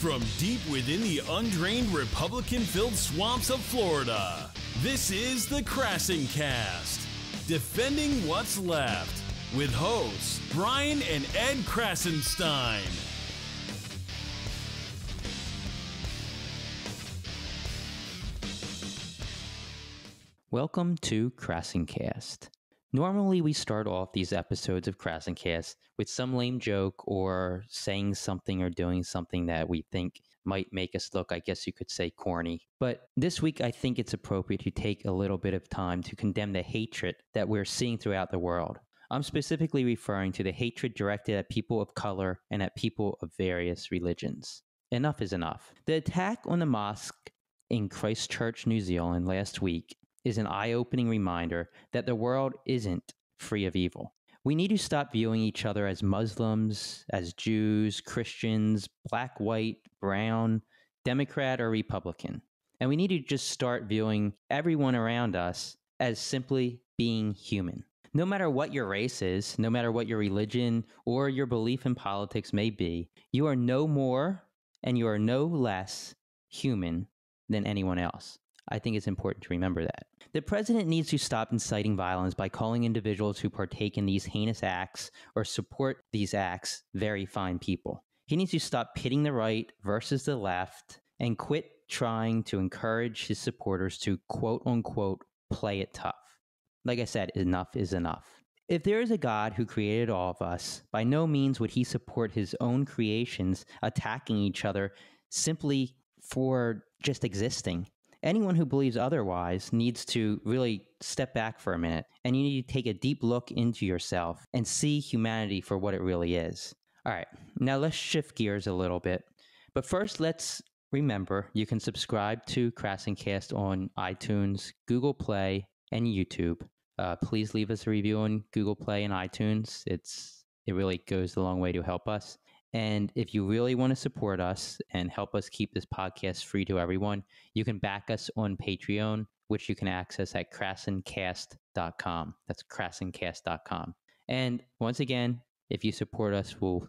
From deep within the undrained Republican-filled swamps of Florida, this is the Krassencast, defending what's left, with hosts Brian and Ed Krassenstein. Welcome to Krassencast. Normally, we start off these episodes of Krassencast with some lame joke or saying something or doing something that we think might make us look, I guess you could say, corny. But this week, I think it's appropriate to take a little bit of time to condemn the hatred that we're seeing throughout the world. I'm specifically referring to the hatred directed at people of color and at people of various religions. Enough is enough. The attack on the mosque in Christchurch, New Zealand last week is an eye-opening reminder that the world isn't free of evil. We need to stop viewing each other as Muslims, as Jews, Christians, black, white, brown, Democrat, or Republican. And we need to just start viewing everyone around us as simply being human. No matter what your race is, no matter what your religion or your belief in politics may be, you are no more and you are no less human than anyone else. I think it's important to remember that. The president needs to stop inciting violence by calling individuals who partake in these heinous acts or support these acts very fine people. He needs to stop pitting the right versus the left and quit trying to encourage his supporters to quote-unquote play it tough. Like I said, enough is enough. If there is a God who created all of us, by no means would he support his own creations attacking each other simply for just existing. Anyone who believes otherwise needs to really step back for a minute, and you need to take a deep look into yourself and see humanity for what it really is. All right, now let's shift gears a little bit. But first, let's remember you can subscribe to Krassencast on iTunes, Google Play, and YouTube. Please leave us a review on Google Play and iTunes. It really goes a long way to help us. And if you really want to support us and help us keep this podcast free to everyone, you can back us on Patreon, which you can access at Krassencast.com. That's Krassencast.com. And once again, if you support us, we'll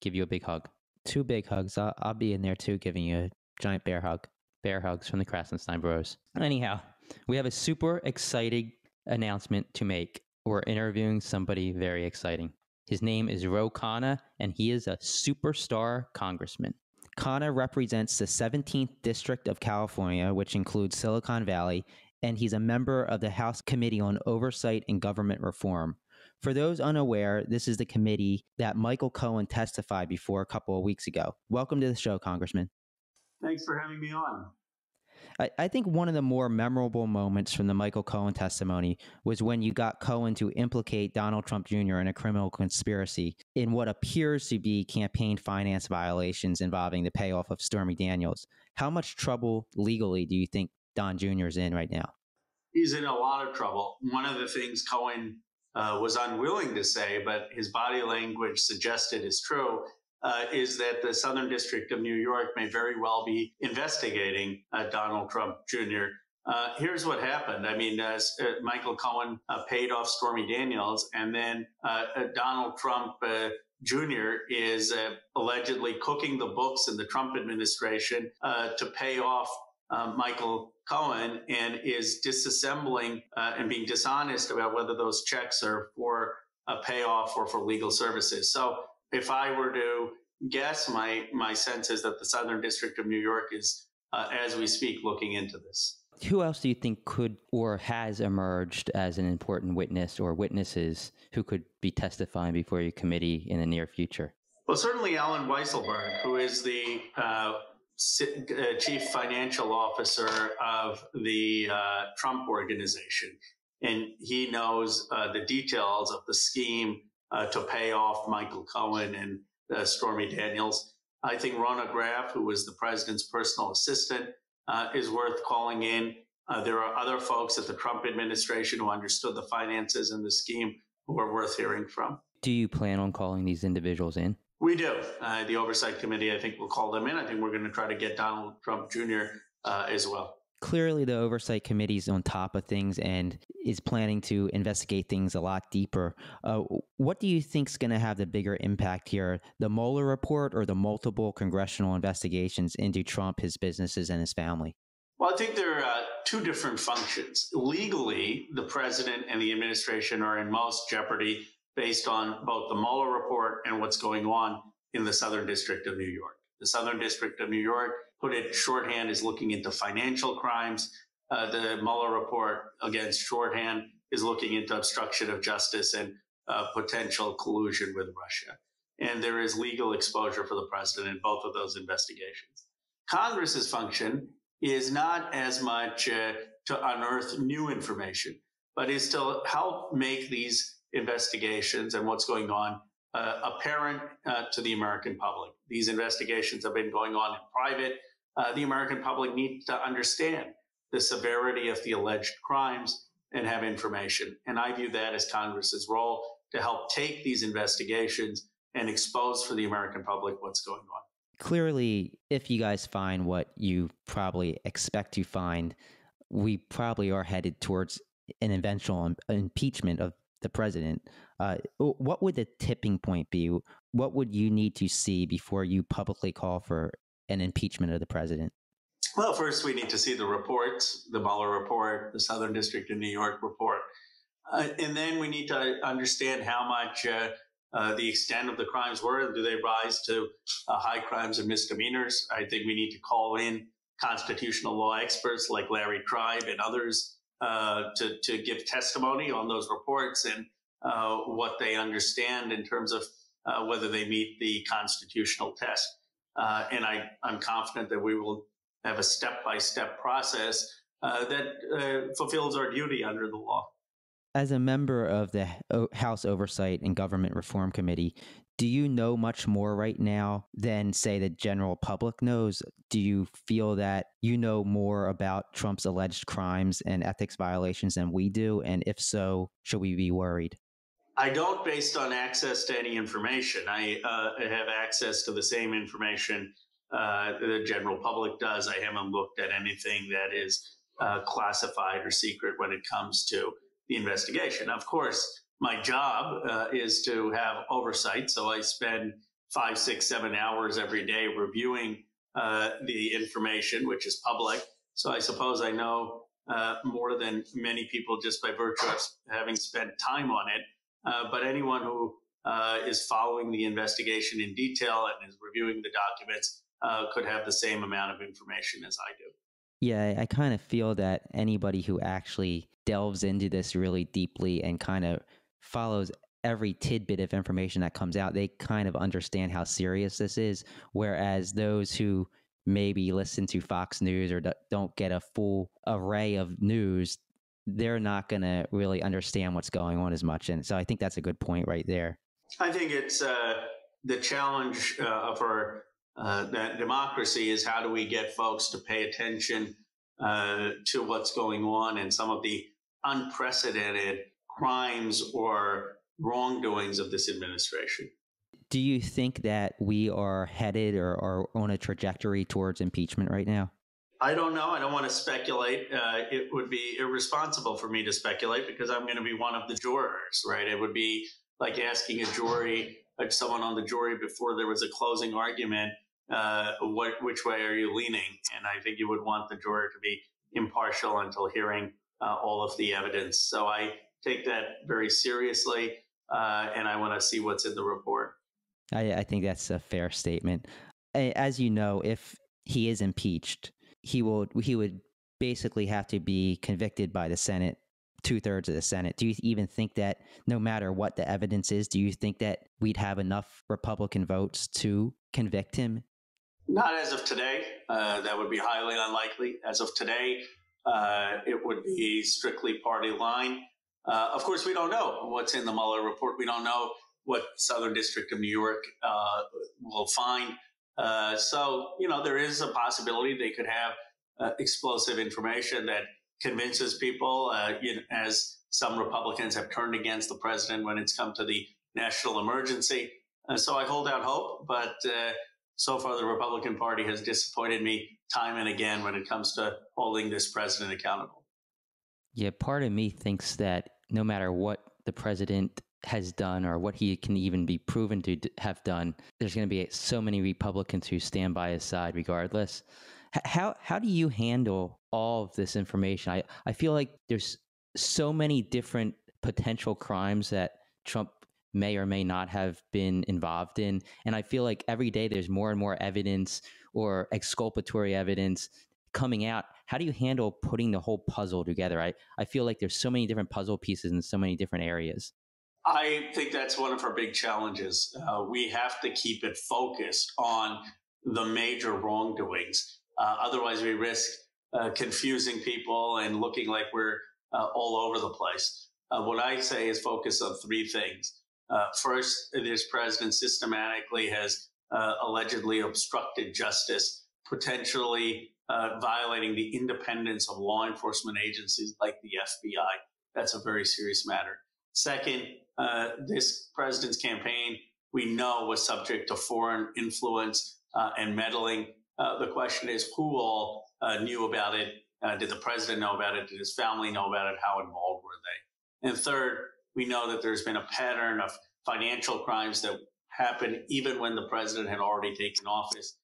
give you a big hug. 2 big hugs. I'll be in there too, giving you a giant bear hug. Bear hugs from the Krassenstein Bros. Anyhow, we have a super exciting announcement to make. We're interviewing somebody very exciting. His name is Khanna, and he is a superstar congressman. Khanna represents the 17th District of California, which includes Silicon Valley, and he's a member of the House Committee on Oversight and Government Reform. For those unaware, this is the committee that Michael Cohen testified before a couple of weeks ago. Welcome to the show, Congressman. Thanks for having me on. I think one of the more memorable moments from the Michael Cohen testimony was when you got Cohen to implicate Donald Trump Jr. in a criminal conspiracy in what appears to be campaign finance violations involving the payoff of Stormy Daniels. How much trouble legally do you think Don Jr. is in right now? He's in a lot of trouble. One of the things Cohen was unwilling to say, but his body language suggested is true, is that the Southern District of New York may very well be investigating Donald Trump Jr. Here's what happened. I mean, Michael Cohen paid off Stormy Daniels, and then Donald Trump Jr. is allegedly cooking the books in the Trump administration to pay off Michael Cohen, and is disassembling and being dishonest about whether those checks are for a payoff or for legal services. So if I were to guess, my sense is that the Southern District of New York is, as we speak, looking into this. Who else do you think could or has emerged as an important witness or witnesses who could be testifying before your committee in the near future? Well, certainly Alan Weisselberg, who is the chief financial officer of the Trump organization. And he knows the details of the scheme to pay off Michael Cohen and Stormy Daniels. I think Rona Graff, who was the president's personal assistant, is worth calling in. There are other folks at the Trump administration who understood the finances and the scheme who are worth hearing from. Do you plan on calling these individuals in? We do. The Oversight Committee, I think, will call them in. I think we're going to try to get Donald Trump Jr. As well. Clearly, the Oversight Committee is on top of things and is planning to investigate things a lot deeper. What do you think is going to have the bigger impact here, the Mueller report or the multiple congressional investigations into Trump, his businesses, and his family? Well, I think there are two different functions. Legally, the president and the administration are in most jeopardy based on both the Mueller report and what's going on in the Southern District of New York. The Southern District of New York, put it shorthand, is looking into financial crimes. The Mueller report, against shorthand, is looking into obstruction of justice and potential collusion with Russia. And there is legal exposure for the president in both of those investigations. Congress's function is not as much to unearth new information, but is to help make these investigations and what's going on apparent to the American public. These investigations have been going on in private. The American public needs to understand the severity of the alleged crimes and have information. And I view that as Congress's role, to help take these investigations and expose for the American public what's going on. Clearly, if you guys find what you probably expect to find, we probably are headed towards an eventual impeachment of the president. What would the tipping point be? What would you need to see before you publicly call for an impeachment of the president? Well, first, we need to see the reports, the Mueller report, the Southern District of New York report. And then we need to understand how much the extent of the crimes were. Do they rise to high crimes and misdemeanors? I think we need to call in constitutional law experts like Larry Tribe and others to give testimony on those reports and what they understand in terms of whether they meet the constitutional test. And I'm confident that we will have a step-by-step process that fulfills our duty under the law. As a member of the House Oversight and Government Reform Committee, do you know much more right now than, say, the general public knows? Do you feel that you know more about Trump's alleged crimes and ethics violations than we do? And if so, should we be worried? I don't, based on access to any information. I have access to the same information the general public does. I haven't looked at anything that is classified or secret when it comes to the investigation. Of course, my job is to have oversight. So I spend 5, 6, 7 hours every day reviewing the information, which is public. So I suppose I know more than many people just by virtue of having spent time on it. But anyone who is following the investigation in detail and is reviewing the documents could have the same amount of information as I do. Yeah, I kind of feel that anybody who actually delves into this really deeply and kind of follows every tidbit of information that comes out, they kind of understand how serious this is. Whereas those who maybe listen to Fox News or don't get a full array of news, they're not going to really understand what's going on as much. And so I think that's a good point right there. I think it's the challenge of our democracy is how do we get folks to pay attention to what's going on and some of the unprecedented crimes or wrongdoings of this administration. Do you think that we are headed or are on a trajectory towards impeachment right now? I don't know. I don't want to speculate. It would be irresponsible for me to speculate because I'm going to be one of the jurors, right? It would be like asking a jury, like someone on the jury before there was a closing argument, which way are you leaning? And I think you would want the juror to be impartial until hearing all of the evidence. So I take that very seriously, and I want to see what's in the report. I think that's a fair statement. As you know, if he is impeached, he would basically have to be convicted by the Senate, 2/3 of the Senate. Do you even think that no matter what the evidence is, do you think that we'd have enough Republican votes to convict him? Not as of today. That would be highly unlikely. As of today, it would be strictly party line. Of course, we don't know what's in the Mueller report. We don't know what Southern District of New York will find. So, there is a possibility they could have explosive information that convinces people, as some Republicans have turned against the president when it's come to the national emergency. So I hold out hope, but so far the Republican Party has disappointed me time and again when it comes to holding this president accountable. Yeah, part of me thinks that no matter what the president has done or what he can even be proven to have done, there's going to be so many Republicans who stand by his side regardless. How do you handle all of this information? I feel like there's so many different potential crimes that Trump may or may not have been involved in. And I feel like every day there's more and more evidence or exculpatory evidence coming out. How do you handle putting the whole puzzle together? I feel like there's so many different puzzle pieces in so many different areas. I think that's one of our big challenges. We have to keep it focused on the major wrongdoings. Otherwise, we risk confusing people and looking like we're all over the place. What I say is focus on three things. First, this president systematically has allegedly obstructed justice, potentially violating the independence of law enforcement agencies like the FBI. That's a very serious matter. Second, this president's campaign, we know, was subject to foreign influence and meddling. The question is, who all knew about it? Did the president know about it? Did his family know about it? How involved were they? And third, we know that there's been a pattern of financial crimes that happened even when the president had already taken office.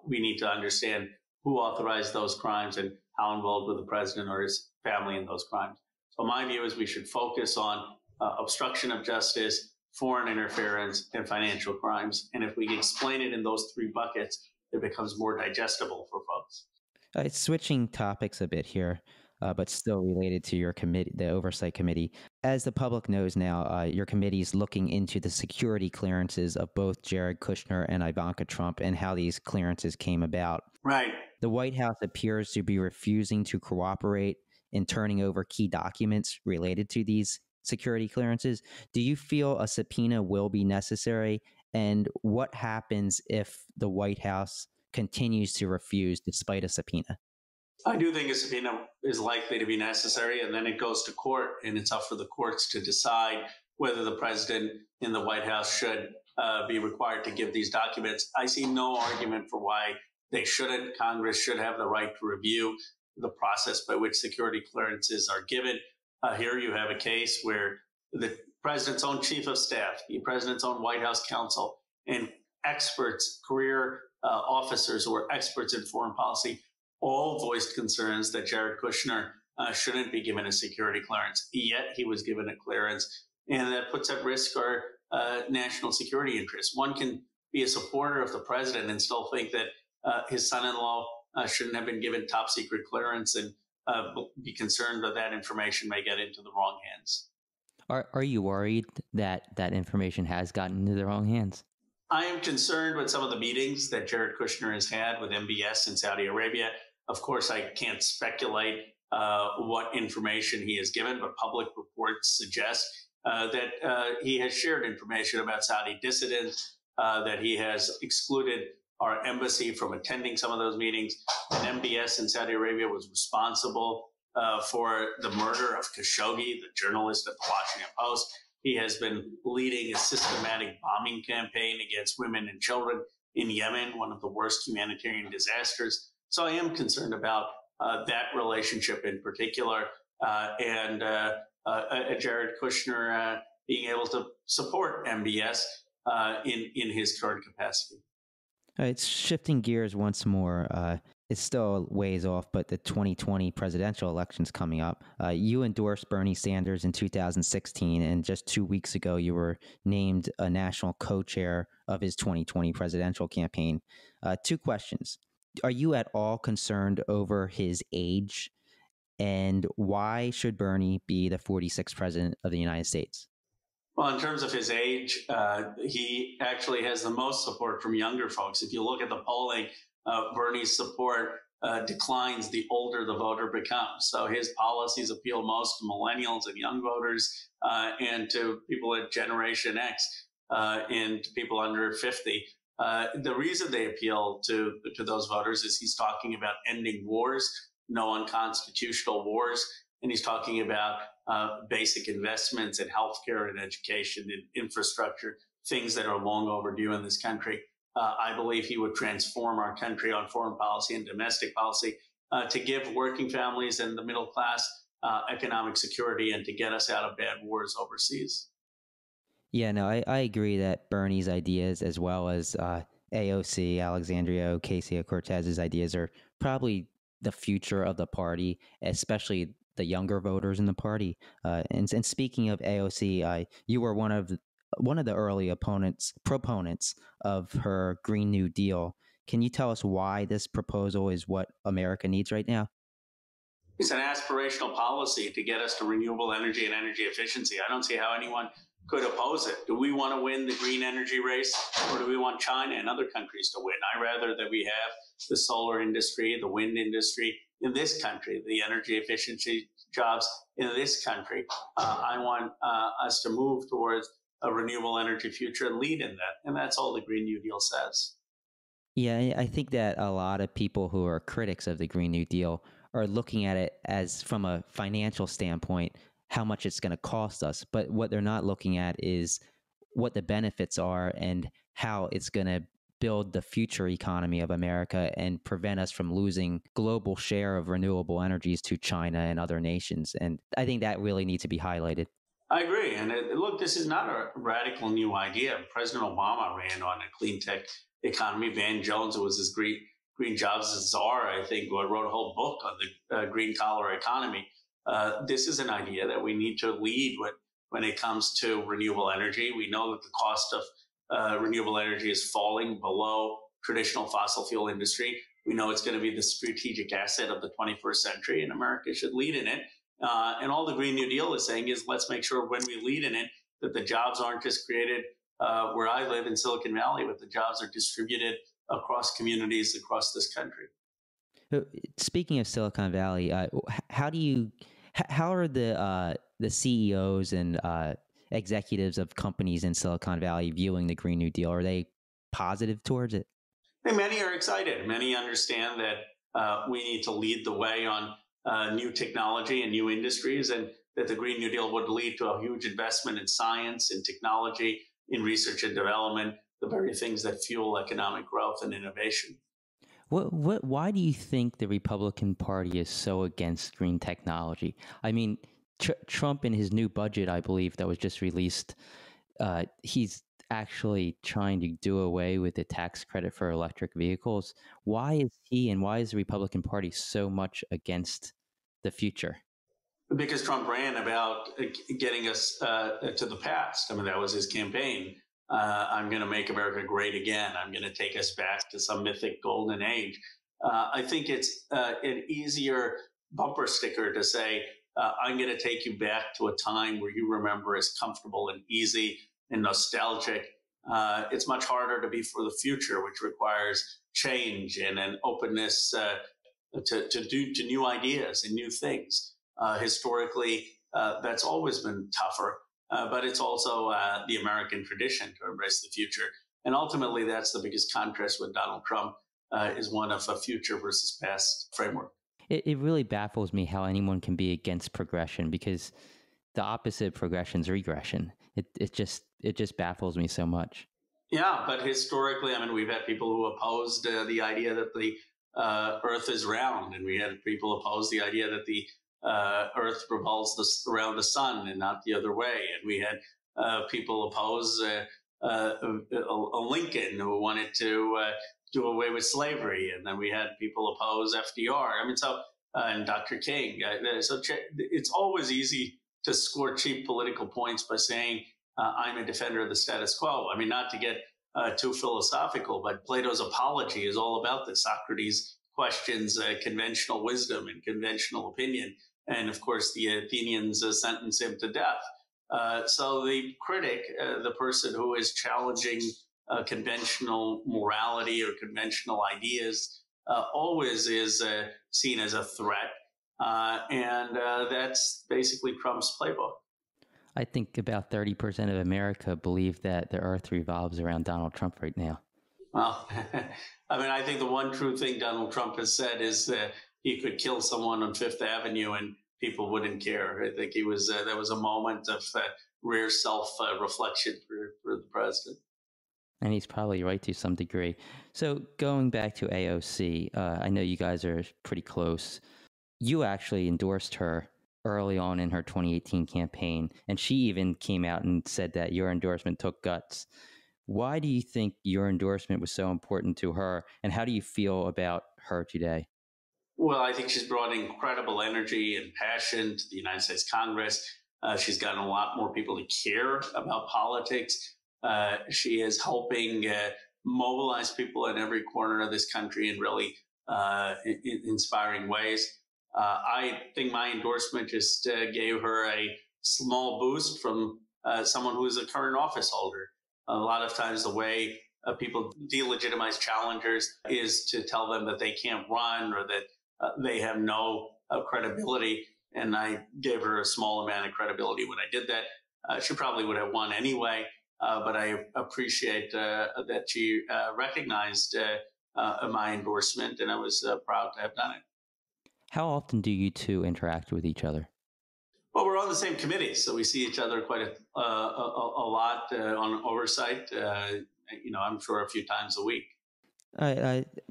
We need to understand who authorized those crimes and how involved were the president or his family in those crimes. So my view is we should focus on obstruction of justice, foreign interference, and financial crimes. And if we explain it in those three buckets, it becomes more digestible for folks. It's switching topics a bit here, but still related to your committee, the Oversight Committee. As the public knows now, your committee is looking into the security clearances of both Jared Kushner and Ivanka Trump and how these clearances came about. Right. The White House appears to be refusing to cooperate in turning over key documents related to these security clearances. Do you feel a subpoena will be necessary? And what happens if the White House continues to refuse despite a subpoena? I do think a subpoena is likely to be necessary, and then it goes to court, and it's up for the courts to decide whether the president in the White House should be required to give these documents. I see no argument for why they shouldn't. Congress should have the right to review the process by which security clearances are given. Here you have a case where the president's own chief of staff, the president's own White House counsel, and experts, career officers who are experts in foreign policy, all voiced concerns that Jared Kushner shouldn't be given a security clearance. Yet he was given a clearance, and that puts at risk our national security interests. One can be a supporter of the president and still think that his son-in-law shouldn't have been given top secret clearance and be concerned that that information may get into the wrong hands. Are you worried that that information has gotten into the wrong hands? I am concerned with some of the meetings that Jared Kushner has had with MBS in Saudi Arabia. Of course, I can't speculate what information he has given, but public reports suggest that he has shared information about Saudi dissidents, that he has excluded our embassy from attending some of those meetings. And MBS in Saudi Arabia was responsible for the murder of Khashoggi, the journalist at the Washington Post. He has been leading a systematic bombing campaign against women and children in Yemen, one of the worst humanitarian disasters. So I am concerned about that relationship in particular, and Jared Kushner being able to support MBS in his current capacity. It's shifting gears once more. It's still a ways off, but the 2020 presidential election's coming up. You endorsed Bernie Sanders in 2016, and just 2 weeks ago, you were named a national co-chair of his 2020 presidential campaign. Two questions. Are you at all concerned over his age? And why should Bernie be the 46th president of the United States? Well, in terms of his age, he actually has the most support from younger folks. If you look at the polling, Bernie's support declines the older the voter becomes. So his policies appeal most to millennials and young voters and to people at Generation X and to people under 50. The reason they appeal to those voters is he's talking about ending wars, no unconstitutional wars, and he's talking about basic investments in healthcare and education and infrastructure, things that are long overdue in this country. I believe he would transform our country on foreign policy and domestic policy to give working families and the middle class economic security and to get us out of bad wars overseas. Yeah, no, I agree that Bernie's ideas, as well as AOC, Alexandria Ocasio-Cortez's ideas, are probably the future of the party, especially the younger voters in the party. And speaking of AOC, you were one of the early proponents of her Green New Deal. Can you tell us why this proposal is what America needs right now? It's an aspirational policy to get us to renewable energy and energy efficiency. I don't see how anyone could oppose it. Do we want to win the green energy race, or do we want China and other countries to win? I rather that we have the solar industry, the wind industry in this country, the energy efficiency jobs in this country. I want us to move towards a renewable energy future and lead in that. And that's all the Green New Deal says. Yeah, I think that a lot of people who are critics of the Green New Deal are looking at it as, from a financial standpoint, how much it's going to cost us. But what they're not looking at is what the benefits are and how it's going to build the future economy of America and prevent us from losing global share of renewable energies to China and other nations. And I think that really needs to be highlighted. I agree. And look, this is not a radical new idea. President Obama ran on a clean tech economy. Van Jones, who was his green jobs czar, I think, wrote a whole book on the green collar economy. This is an idea that we need to lead with when it comes to renewable energy. We know that the cost of renewable energy is falling below traditional fossil fuel industry. We know it's going to be the strategic asset of the 21st century, and America should lead in it. And all the Green New Deal is saying is, let's make sure when we lead in it that the jobs aren't just created where I live in Silicon Valley, but the jobs are distributed across communities across this country. Speaking of Silicon Valley, how are the CEOs and executives of companies in Silicon Valley viewing the Green New Deal? Are they positive towards it? And many are excited. Many understand that we need to lead the way on new technology and new industries, and that the Green New Deal would lead to a huge investment in science, in technology, in research and development, the very things that fuel economic growth and innovation. Why do you think the Republican Party is so against green technology? I mean, Trump, in his new budget, I believe, that was just released, he's actually trying to do away with the tax credit for electric vehicles. Why is the Republican Party so much against the future? Because Trump ran about getting us to the past. I mean, that was his campaign. I'm going to make America great again. I'm going to take us back to some mythic golden age. I think it's an easier bumper sticker to say, I'm going to take you back to a time where you remember as comfortable and easy and nostalgic. It's much harder to be for the future, which requires change and an openness to new ideas and new things. Historically, that's always been tougher. But it's also the American tradition to embrace the future. And ultimately, that's the biggest contrast with Donald Trump, is one of a future versus past framework. It really baffles me how anyone can be against progression, because the opposite of progression is regression. It just baffles me so much. Yeah, but historically, I mean, we've had people who opposed the idea that the Earth is round, and we had people oppose the idea that the Earth revolves around the sun and not the other way. And we had people oppose Lincoln, who wanted to do away with slavery. And then we had people oppose FDR. I mean, and Dr. King. So it's always easy to score cheap political points by saying, I'm a defender of the status quo. I mean, not to get too philosophical, but Plato's Apology is all about this. Socrates questions conventional wisdom and conventional opinion. And of course, the Athenians sentence him to death. So the critic, the person who is challenging conventional morality or conventional ideas, always is seen as a threat. And that's basically Trump's playbook. I think about 30% of America believe that the Earth revolves around Donald Trump right now. Well, I mean, I think the one true thing Donald Trump has said is that he could kill someone on Fifth Avenue and people wouldn't care. I think that was a moment of rare self-reflection for the president. And he's probably right to some degree. So going back to AOC, I know you guys are pretty close. You actually endorsed her early on in her 2018 campaign, and she even came out and said that your endorsement took guts. Why do you think your endorsement was so important to her, and how do you feel about her today? Well, I think she's brought incredible energy and passion to the United States Congress. She's gotten a lot more people to care about politics. She is helping mobilize people in every corner of this country in really inspiring ways. I think my endorsement just gave her a small boost from someone who is a current office holder. A lot of times the way people delegitimize challengers is to tell them that they can't run or that they have no credibility. And I gave her a small amount of credibility when I did that. She probably would have won anyway, but I appreciate that she recognized my endorsement, and I was proud to have done it. How often do you two interact with each other? Well, we're on the same committee, so we see each other quite a lot on oversight. I'm sure a few times a week.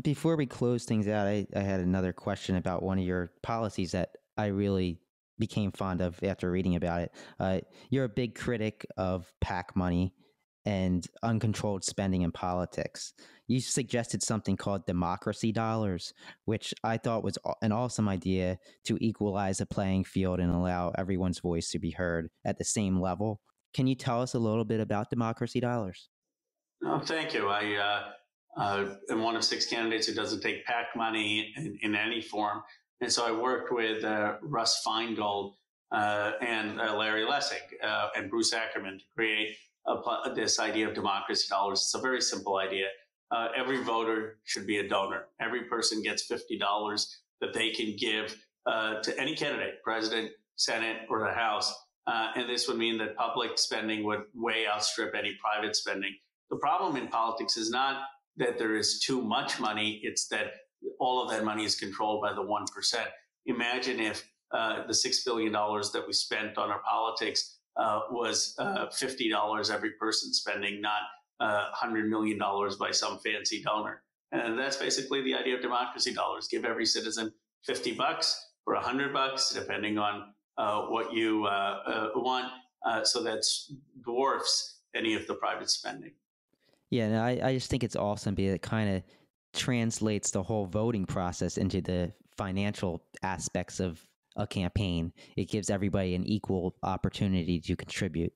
Before we close things out, I had another question about one of your policies that I really became fond of after reading about it. You're a big critic of PAC money and uncontrolled spending in politics. You suggested something called democracy dollars, which I thought was an awesome idea to equalize a playing field and allow everyone's voice to be heard at the same level. Can you tell us a little bit about democracy dollars? Oh, thank you. I am one of 6 candidates who doesn't take PAC money in any form. And so I worked with Russ Feingold and Larry Lessig and Bruce Ackerman to create this idea of democracy dollars. It's a very simple idea. Every voter should be a donor. Every person gets $50 that they can give to any candidate, president, Senate, or the House. And this would mean that public spending would way outstrip any private spending. The problem in politics is not that there is too much money, it's that all of that money is controlled by the 1%. Imagine if the $6 billion that we spent on our politics was $50 every person spending, not $100 million by some fancy donor. And that's basically the idea of democracy dollars. Give every citizen $50 or $100, depending on what you want. So that dwarfs any of the private spending. Yeah, no, I just think it's awesome because it kind of translates the whole voting process into the financial aspects of a campaign. It gives everybody an equal opportunity to contribute.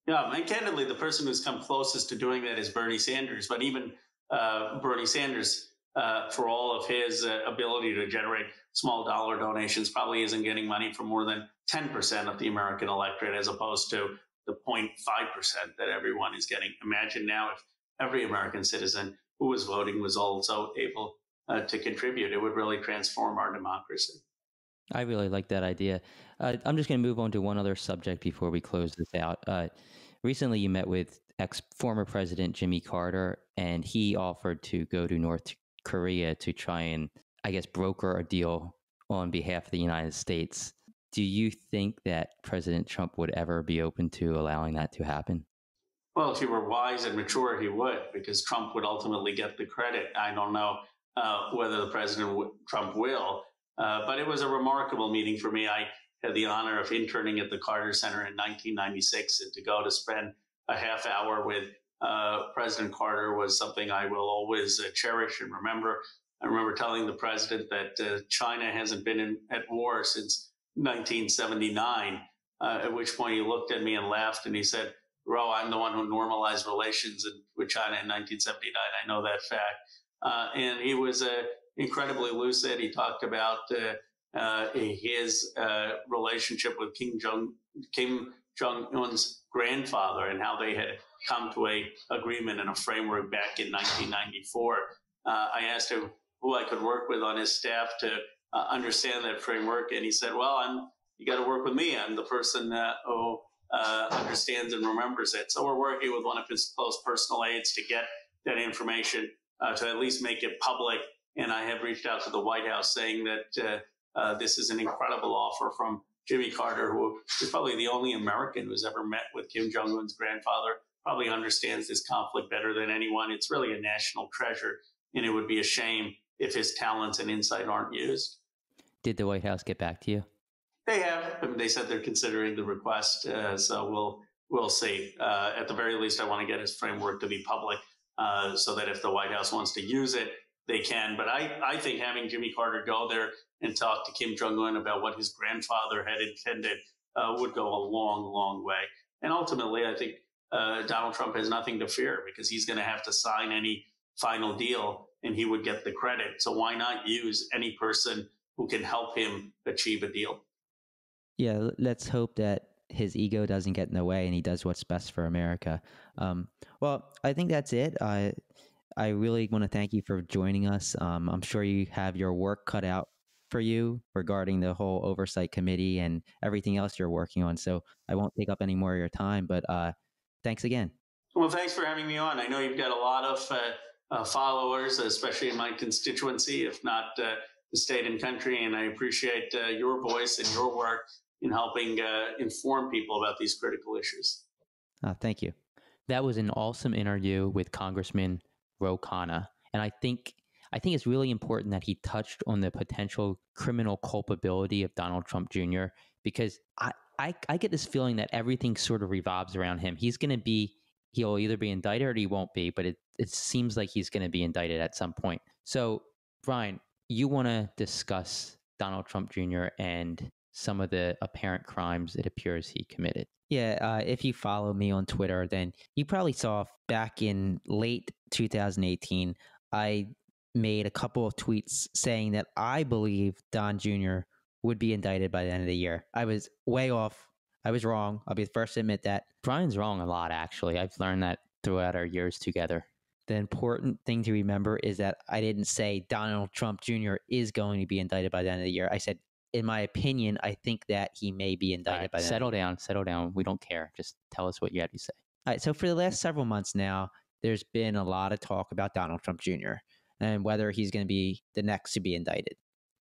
Yeah, and candidly, the person who's come closest to doing that is Bernie Sanders. But even Bernie Sanders, for all of his ability to generate small dollar donations, probably isn't getting money from more than 10% of the American electorate, as opposed to the 0.5% that everyone is getting. Imagine now if every American citizen who was voting was also able to contribute. It would really transform our democracy. I really like that idea. I'm just going to move on to one other subject before we close this out. Recently, you met with former President Jimmy Carter, and he offered to go to North Korea to try and, I guess, broker a deal on behalf of the United States. Do you think that President Trump would ever be open to allowing that to happen? Well, if he were wise and mature, he would, because Trump would ultimately get the credit. I don't know whether the Trump will, but it was a remarkable meeting for me. I had the honor of interning at the Carter Center in 1996, and to go to spend a half hour with President Carter was something I will always cherish and remember. I remember telling the president that China hasn't been at war since 1979, at which point he looked at me and laughed, and he said, "Ro, I'm the one who normalized relations with China in 1979. I know that fact." And he was incredibly lucid. He talked about his relationship with Kim Jong-un's grandfather and how they had come to an agreement and a framework back in 1994. I asked him who I could work with on his staff to understand that framework, and he said, "Well, you got to work with me. I'm the person who understands and remembers it." So we're working with one of his close personal aides to get that information to at least make it public. And I have reached out to the White House saying that this is an incredible offer from Jimmy Carter, who is probably the only American who's ever met with Kim Jong-un's grandfather probably understands this conflict better than anyone. It's really a national treasure, and it would be a shame if his talents and insight aren't used. Did the White House get back to you? They have. I mean, they said they're considering the request, so we'll see. At the very least, I want to get his framework to be public, so that if the White House wants to use it, they can. But I think having Jimmy Carter go there and talk to Kim Jong-un about what his grandfather had intended would go a long, long way. And ultimately, I think Donald Trump has nothing to fear because he's going to have to sign any final deal and he would get the credit. So why not use any person who can help him achieve a deal? Yeah, let's hope that his ego doesn't get in the way and he does what's best for America. Well, I think that's it. I really want to thank you for joining us. I'm sure you have your work cut out for you regarding the whole oversight committee and everything else you're working on. So I won't take up any more of your time, but thanks again. Well, thanks for having me on. I know you've got a lot of followers, especially in my constituency, if not the state and country. And I appreciate your voice and your work in helping inform people about these critical issues. Thank you. That was an awesome interview with Congressman Khanna. And I think it's really important that he touched on the potential criminal culpability of Donald Trump Jr. because I get this feeling that everything sort of revolves around him. He'll either be indicted or he won't be, but it seems like he's going to be indicted at some point. So, Brian, you want to discuss Donald Trump Jr. and some of the apparent crimes it appears he committed. Yeah, if you follow me on Twitter, then you probably saw back in late 2018, I made a couple of tweets saying that I believe Don Jr. would be indicted by the end of the year. I was way off. I was wrong. I'll be the first to admit that. Brian's wrong a lot, actually. I've learned that throughout our years together. The important thing to remember is that I didn't say Donald Trump Jr. is going to be indicted by the end of the year. I said, in my opinion, I think that he may be indicted by the end of the year. Settle down. We don't care. Just tell us what you have to say. All right. So for the last several months now, there's been a lot of talk about Donald Trump Jr. and whether he's going to be the next to be indicted.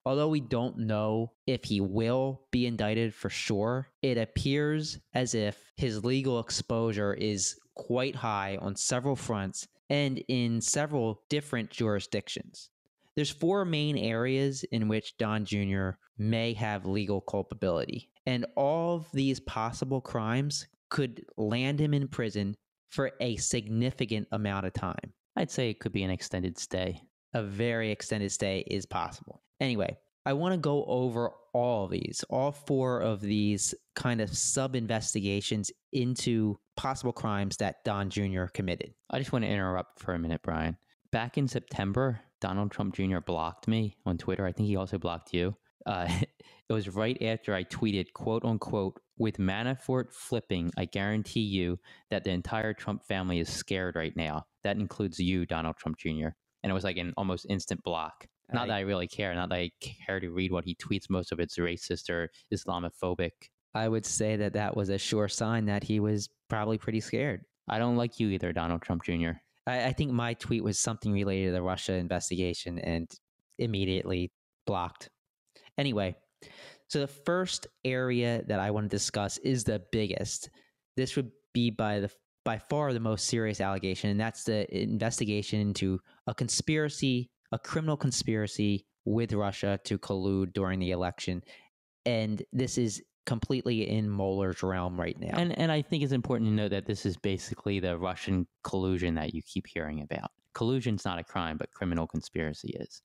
Although we don't know if he will be indicted for sure, it appears as if his legal exposure is quite high on several fronts and in several different jurisdictions. There's 4 main areas in which Don Jr. may have legal culpability, and all of these possible crimes could land him in prison for a significant amount of time. I'd say it could be an extended stay. A very extended stay is possible. Anyway, I want to go over all these, all 4 of these kind of sub-investigations into possible crimes that Don Jr. committed. I just want to interrupt for a minute, Brian. Back in September, Donald Trump Jr. blocked me on Twitter. I think he also blocked you. It was right after I tweeted, quote unquote, with Manafort flipping, I guarantee you that the entire Trump family is scared right now. That includes you, Donald Trump Jr. And it was like an almost instant block. Not that I really care. Not that I care to read what he tweets. Most of it's racist or Islamophobic. I would say that that was a sure sign that he was probably pretty scared. I don't like you either, Donald Trump Jr. I think my tweet was something related to the Russia investigation and immediately blocked. Anyway, so the first area that I want to discuss is the biggest. This would be by far the most serious allegation, and that's the investigation into a criminal conspiracy with Russia to collude during the election. And this is completely in Mueller's realm right now. And I think it's important to know that this is basically the Russian collusion that you keep hearing about. Collusion's not a crime, but criminal conspiracy is.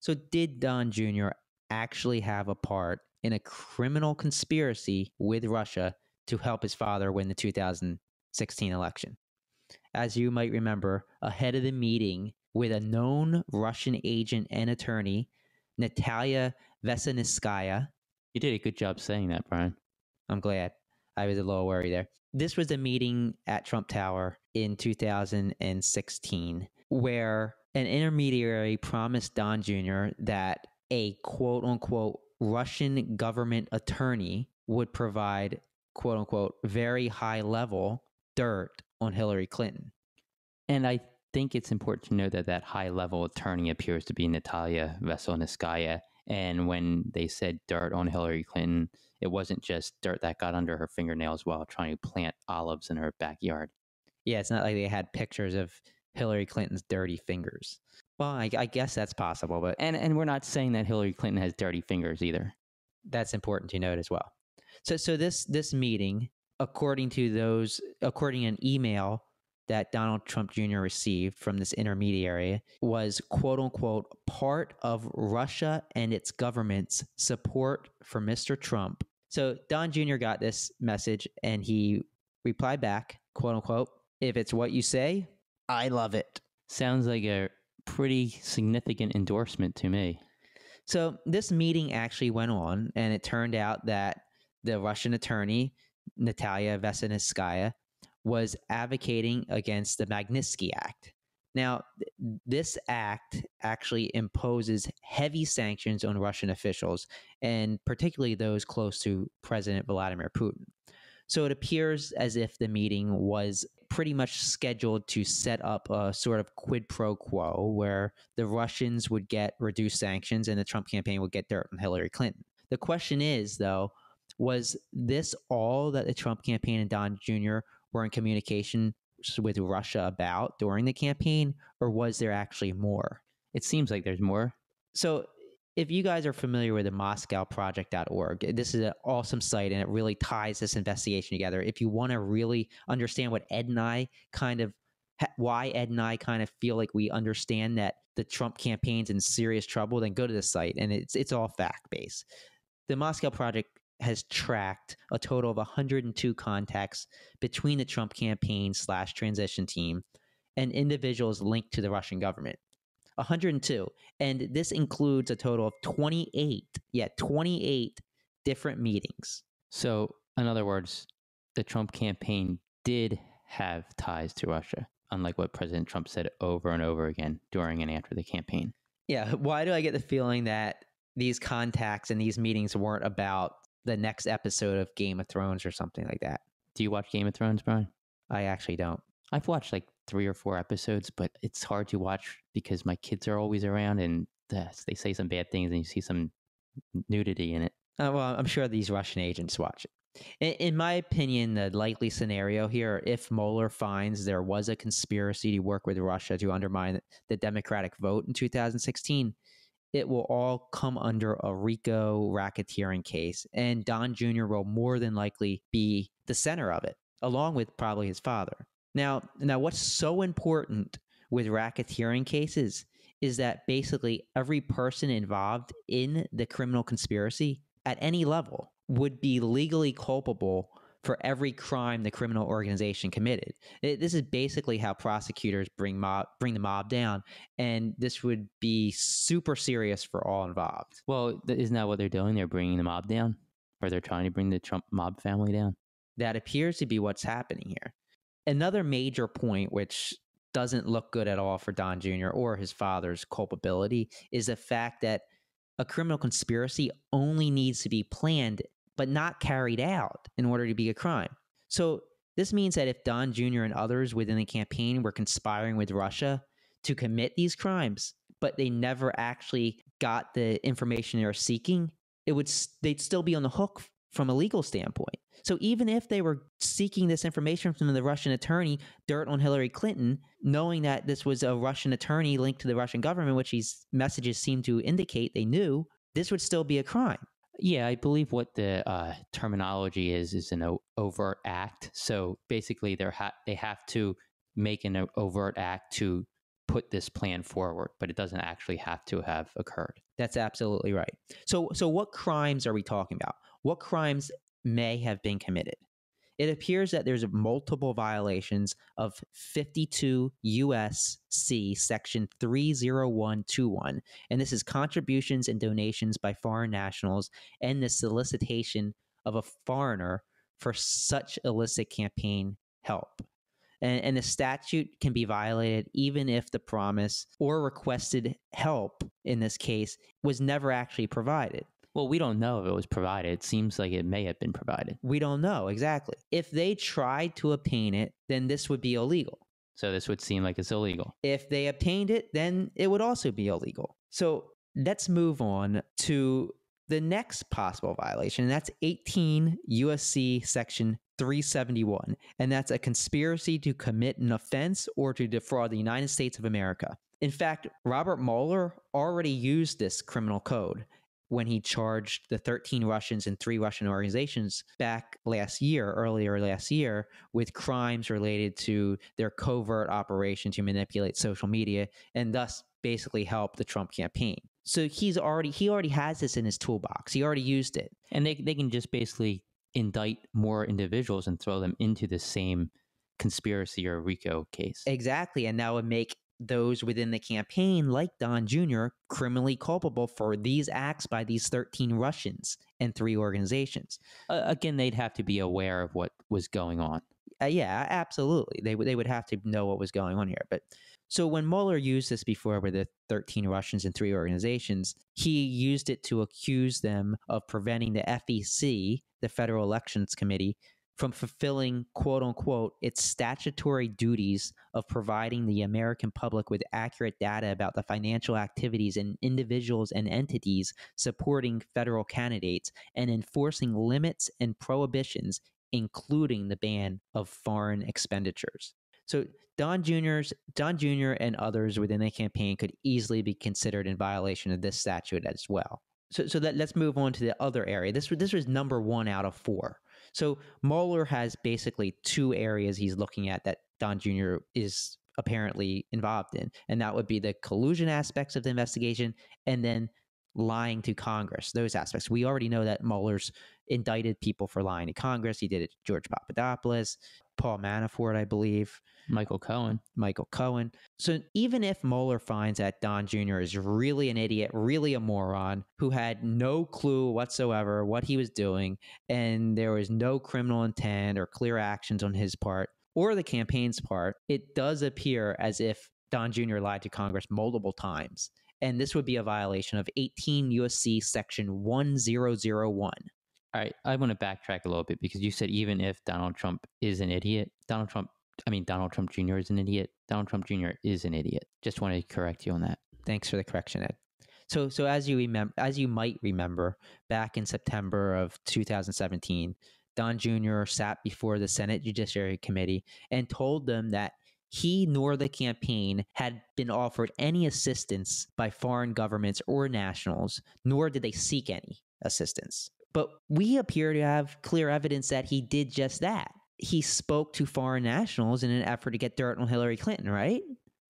So did Don Jr. actually have a part in a criminal conspiracy with Russia to help his father win the 2016 election? As you might remember, ahead of the meeting with a known Russian agent and attorney, Natalia Veselnitskaya. You did a good job saying that, Brian. I'm glad. I was a little worried there. This was a meeting at Trump Tower in 2016 where an intermediary promised Don Jr. that a quote-unquote Russian government attorney would provide quote-unquote very high-level dirt on Hillary Clinton. And I think it's important to know that that high-level attorney appears to be Natalia Veselnitskaya. And when they said dirt on Hillary Clinton, it wasn't just dirt that got under her fingernails while trying to plant olives in her backyard. Yeah, it's not like they had pictures of Hillary Clinton's dirty fingers. Well, I guess that's possible, but And we're not saying that Hillary Clinton has dirty fingers either. that's important to note as well. So this meeting, according to an email that Donald Trump Jr. received from this intermediary, was quote unquote part of Russia and its government's support for Mr. Trump. So Don Jr. got this message and he replied back, quote unquote, "If it's what you say, I love it." Sounds like a pretty significant endorsement to me. So this meeting actually went on, and it turned out that the Russian attorney, Natalia Veselnitskaya, was advocating against the Magnitsky Act. Now, this act actually imposes heavy sanctions on Russian officials, and particularly those close to President Vladimir Putin. So it appears as if the meeting was pretty much scheduled to set up a sort of quid pro quo where the Russians would get reduced sanctions and the Trump campaign would get dirt on Hillary Clinton. The question is, though, was this all that the Trump campaign and Don Jr. were in communication with Russia about during the campaign, or was there actually more? It seems like there's more. So if you guys are familiar with the MoscowProject.org, this is an awesome site and it really ties this investigation together. If you want to really understand what Ed and I why Ed and I kind of feel like we understand that the Trump campaign's in serious trouble, then go to this site and it's all fact-based. The Moscow Project has tracked a total of 102 contacts between the Trump campaign / transition team and individuals linked to the Russian government. 102. And this includes a total of 28 different meetings. So, in other words, the Trump campaign did have ties to Russia, unlike what President Trump said over and over again during and after the campaign. Yeah. Why do I get the feeling that these contacts and these meetings weren't about the next episode of Game of Thrones or something like that? Do you watch Game of Thrones, Brian? I actually don't. I've watched like 3 or 4 episodes, but it's hard to watch because my kids are always around and they say some bad things and you see some nudity in it. Well, I'm sure these Russian agents watch it. In my opinion, the likely scenario here, if Mueller finds there was a conspiracy to work with Russia to undermine the Democratic vote in 2016, it will all come under a RICO racketeering case, and Don Jr. will more than likely be the center of it, along with probably his father. Now, what's so important with racketeering cases is that basically every person involved in the criminal conspiracy at any level would be legally culpable for every crime the criminal organization committed. This is basically how prosecutors bring the mob down, and this would be super serious for all involved. Well, isn't that what they're doing? They're bringing the mob down? Or they're trying to bring the Trump mob family down? That appears to be what's happening here. Another major point, which doesn't look good at all for Don Jr. or his father's culpability, is the fact that a criminal conspiracy only needs to be planned but not carried out in order to be a crime. So this means that if Don Jr. and others within the campaign were conspiring with Russia to commit these crimes, but they never actually got the information they were seeking, they'd still be on the hook from a legal standpoint. So even if they were seeking this information from the Russian attorney, dirt on Hillary Clinton, knowing that this was a Russian attorney linked to the Russian government, which these messages seem to indicate they knew, this would still be a crime. Yeah, I believe what the terminology is an overt act. So basically, they have to make an overt act to put this plan forward, but it doesn't actually have to have occurred. That's absolutely right. So what crimes are we talking about? What crimes may have been committed? It appears that there's multiple violations of 52 U.S.C. Section 30121, and this is contributions and donations by foreign nationals and the solicitation of a foreigner for such illicit campaign help. And the statute can be violated even if the promise or requested help, in this case, was never actually provided. Well, we don't know if it was provided. It seems like it may have been provided. We don't know, exactly. If they tried to obtain it, then this would be illegal. So this would seem like it's illegal. If they obtained it, then it would also be illegal. So let's move on to the next possible violation, and that's 18 U.S.C. Section 371, and that's a conspiracy to commit an offense or to defraud the United States of America. In fact, Robert Mueller already used this criminal code when he charged the 13 Russians and 3 Russian organizations back earlier last year, with crimes related to their covert operation to manipulate social media and thus basically help the Trump campaign. So he already has this in his toolbox. He already used it. And they can just basically indict more individuals and throw them into the same conspiracy or RICO case. Exactly. And that would make those within the campaign, like Don Jr., criminally culpable for these acts by these 13 Russians and 3 organizations. Again, they'd have to be aware of what was going on. Yeah, absolutely. They would have to know what was going on here. But so when Mueller used this before with the 13 Russians and 3 organizations, he used it to accuse them of preventing the FEC, the Federal Elections Committee, from fulfilling, quote unquote, its statutory duties of providing the American public with accurate data about the financial activities in individuals and entities supporting federal candidates and enforcing limits and prohibitions, including the ban of foreign expenditures. So Don Jr. and others within the campaign could easily be considered in violation of this statute as well. So let's move on to the other area. This was number 1 out of 4. So Mueller has basically 2 areas he's looking at that Don Jr. is apparently involved in, and that would be the collusion aspects of the investigation and then lying to Congress, those aspects. We already know that Mueller's indicted people for lying to Congress. He did it to George Papadopoulos, Paul Manafort, I believe. Michael Cohen. So even if Mueller finds that Don Jr. is really an idiot, really a moron, who had no clue whatsoever what he was doing, and there was no criminal intent or clear actions on his part or the campaign's part, it does appear as if Don Jr. lied to Congress multiple times. And this would be a violation of 18 U.S.C. Section 1001. All right, I want to backtrack a little bit because you said even if Donald Trump is an idiot, Donald Trump Jr. is an idiot. Donald Trump Jr. is an idiot. Just wanted to correct you on that. Thanks for the correction, Ed. So as you might remember, back in September of 2017, Don Jr. sat before the Senate Judiciary Committee and told them that he nor the campaign had been offered any assistance by foreign governments or nationals, nor did they seek any assistance. But we appear to have clear evidence that he did just that. He spoke to foreign nationals in an effort to get dirt on Hillary Clinton, right?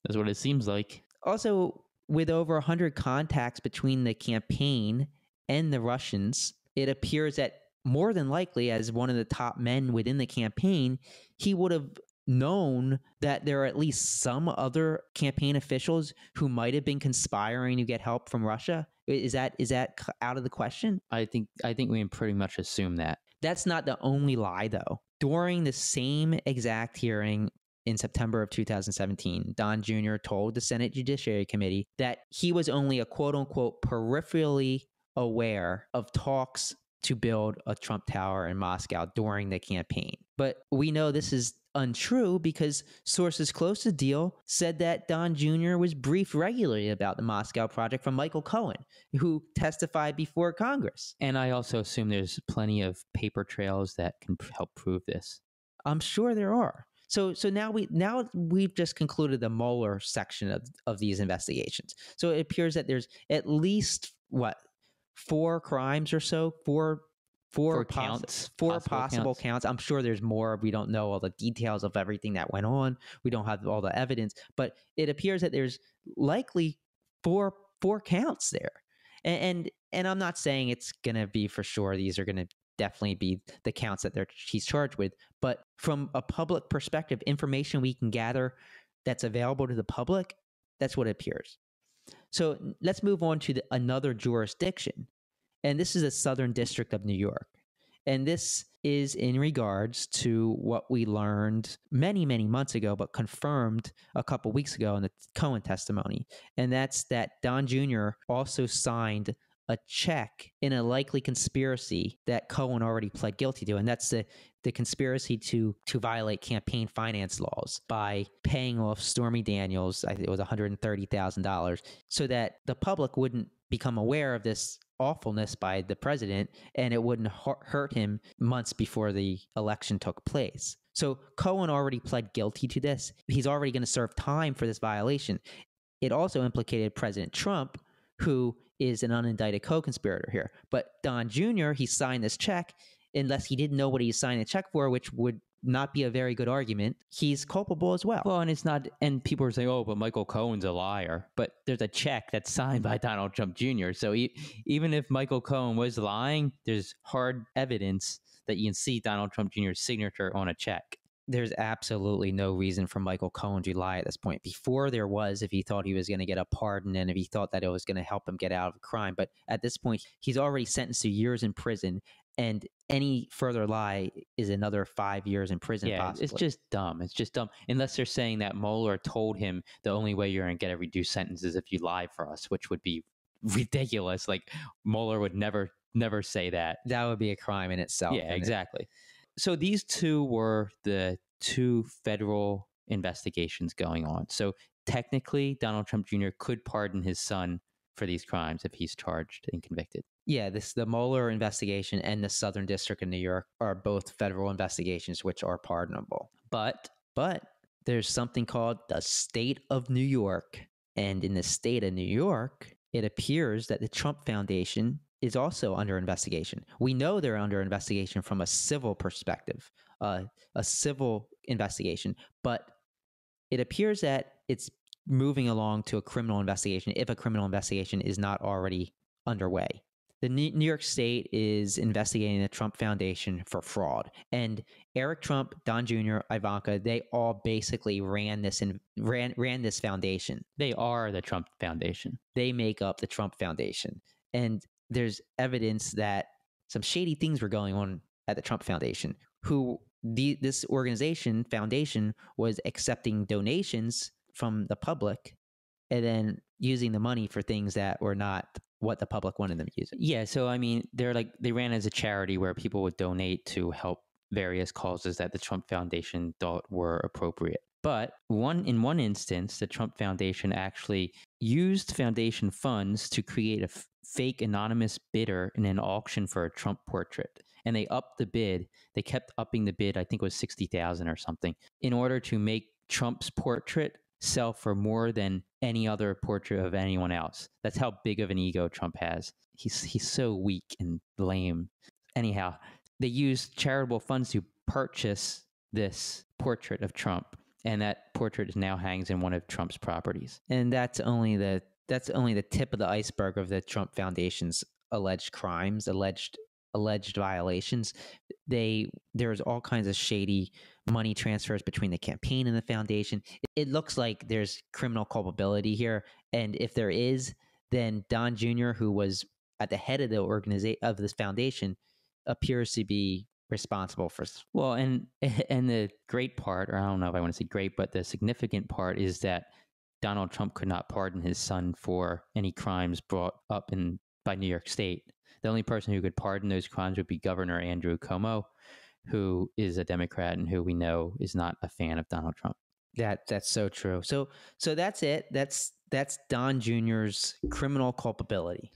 That's what it seems like. Also, with over 100 contacts between the campaign and the Russians, it appears that more than likely, as one of the top men within the campaign, he would have known that there are at least some other campaign officials who might have been conspiring to get help from Russia. Is that out of the question? I think we can pretty much assume that. That's not the only lie, though. During the same exact hearing in September of 2017, Don Jr. told the Senate Judiciary Committee that he was only a quote-unquote peripherally aware of talks to build a Trump Tower in Moscow during the campaign. But we know this is untrue because sources close to the deal said that Don Jr. was briefed regularly about the Moscow project from Michael Cohen, who testified before Congress. And I also assume there's plenty of paper trails that can help prove this. I'm sure there are. So now we've just concluded the Mueller section of these investigations. So it appears that there's at least 4 crimes or so, four possible counts. I'm sure there's more. We don't know all the details of everything that went on. We don't have all the evidence, but it appears that there's likely four counts there. And I'm not saying it's going to be for sure. These are going to definitely be the counts that he's charged with. But from a public perspective, information we can gather that's available to the public, that's what it appears. So let's move on to another jurisdiction. And this is the Southern District of New York. And this is in regards to what we learned many, many months ago, but confirmed a couple weeks ago in the Cohen testimony. And that's that Don Jr. also signed a check in a likely conspiracy that Cohen already pled guilty to. And that's the conspiracy to violate campaign finance laws by paying off Stormy Daniels, I think it was $130,000, so that the public wouldn't become aware of this awfulness by the president, and it wouldn't hurt him months before the election took place. So Cohen already pled guilty to this. He's already going to serve time for this violation. It also implicated President Trump, who is an unindicted co-conspirator here. But Don Jr., he signed this check, unless he didn't know what he signed the check for, which would not be a very good argument. He's culpable as well. Well, and it's not, and people are saying, oh, but Michael Cohen's a liar. But there's a check that's signed by Donald Trump Jr. So even if Michael Cohen was lying, there's hard evidence that you can see Donald Trump Jr.'s signature on a check. There's absolutely no reason for Michael Cohen to lie at this point. Before there was, if he thought he was going to get a pardon and if he thought that it was going to help him get out of a crime. But at this point, he's already sentenced to years in prison, and any further lie is another 5 years in prison. Yeah, possibly. It's just dumb. It's just dumb. Unless they're saying that Mueller told him the only way you're going to get a reduced sentence is if you lie for us, which would be ridiculous. Like Mueller would never say that. That would be a crime in itself. Yeah, exactly. So these two were the two federal investigations going on. So technically, Donald Trump Jr. could pardon his son for these crimes if he's charged and convicted. Yeah, the Mueller investigation and the Southern District of New York are both federal investigations which are pardonable. But there's something called the state of New York. And in the state of New York, it appears that the Trump Foundation is also under investigation. We know they're under investigation from a civil perspective, a civil investigation, but it appears that it's moving along to a criminal investigation if a criminal investigation is not already underway. The New York State is investigating the Trump Foundation for fraud, and Eric Trump, Don Jr., Ivanka, they all basically ran this foundation. They are the Trump Foundation. They make up the Trump Foundation, and there's evidence that some shady things were going on at the Trump Foundation. This foundation was accepting donations from the public and then using the money for things that were not what the public wanted them to use. Yeah, so I mean, they ran as a charity where people would donate to help various causes that the Trump Foundation thought were appropriate. But in one instance, the Trump Foundation actually used foundation funds to create a fake anonymous bidder in an auction for a Trump portrait. And they upped the bid. They kept upping the bid. I think it was $60,000 or something, in order to make Trump's portrait sell for more than any other portrait of anyone else. That's how big of an ego Trump has. He's so weak and lame. Anyhow, they used charitable funds to purchase this portrait of Trump, and that portrait now hangs in one of Trump's properties. And that's only the tip of the iceberg of the Trump Foundation's alleged crimes, alleged violations. There's all kinds of shady money transfers between the campaign and the foundation. It looks like there's criminal culpability here, and if there is, then Don Jr., who was at the head of of this foundation, appears to be responsible for. Well, and the great part, or I don't know if I want to say great, but the significant part is that Donald Trump could not pardon his son for any crimes brought up by New York State. The only person who could pardon those crimes would be Governor Andrew Cuomo, who is a Democrat and who we know is not a fan of Donald Trump. That's so true. So that's it. That's Don Jr.'s criminal culpability.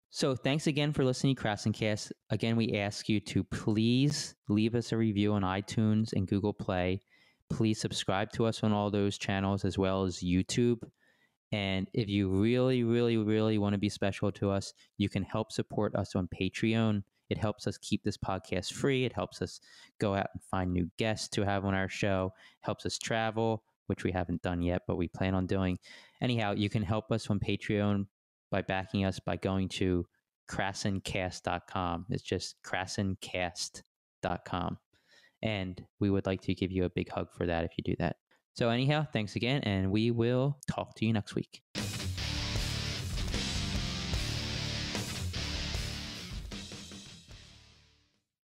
So thanks again for listening to Krassencast. Again, we ask you to please leave us a review on iTunes and Google Play. Please subscribe to us on all those channels as well as YouTube. And if you really, really, really want to be special to us, you can help support us on Patreon. It helps us keep this podcast free. It helps us go out and find new guests to have on our show. Helps us travel, which we haven't done yet, but we plan on doing. Anyhow, you can help us on Patreon by backing us by going to Krassencast.com. It's just Krassencast.com. And we would like to give you a big hug for that if you do that. So anyhow, thanks again, and we will talk to you next week.